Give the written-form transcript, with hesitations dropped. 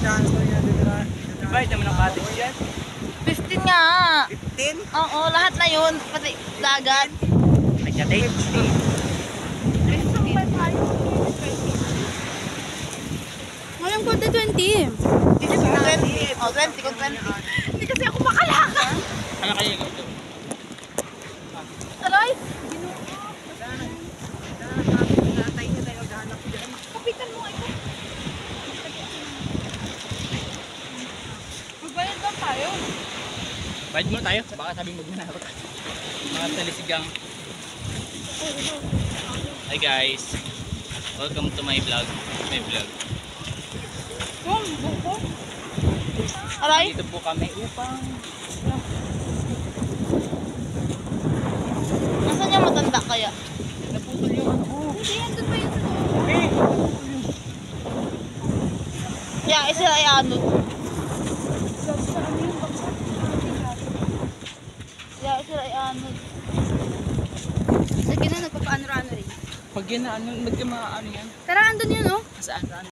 Divide naman ang cottage yan. 15 nga. 15? Oo, lahat na yun. Pati dagat. Nagka-date. Ngayon ko 20. 20. Oh, 20 kung 20. Hindi kasi ako makalaka. Kaya kayo ito. Aray! Kapitan mo ito. Magbayad lang tayo. Bayad muna tayo. Baka sabi magnanakot. Mga talisigang. Hi guys. Welcome to my vlog. My vlog. Buko. Aray! Dito po kami upang Nasaan yung matanda kaya? naputol yung ano. Hindi yan, doon pa yun sa loob. Okay. Kaya sila ay ano. Kaya sila ay ano. Sige na, nagpapaano-ano rin. Pag yan na ano, ano yan? Tara, andun yun oh. Saan?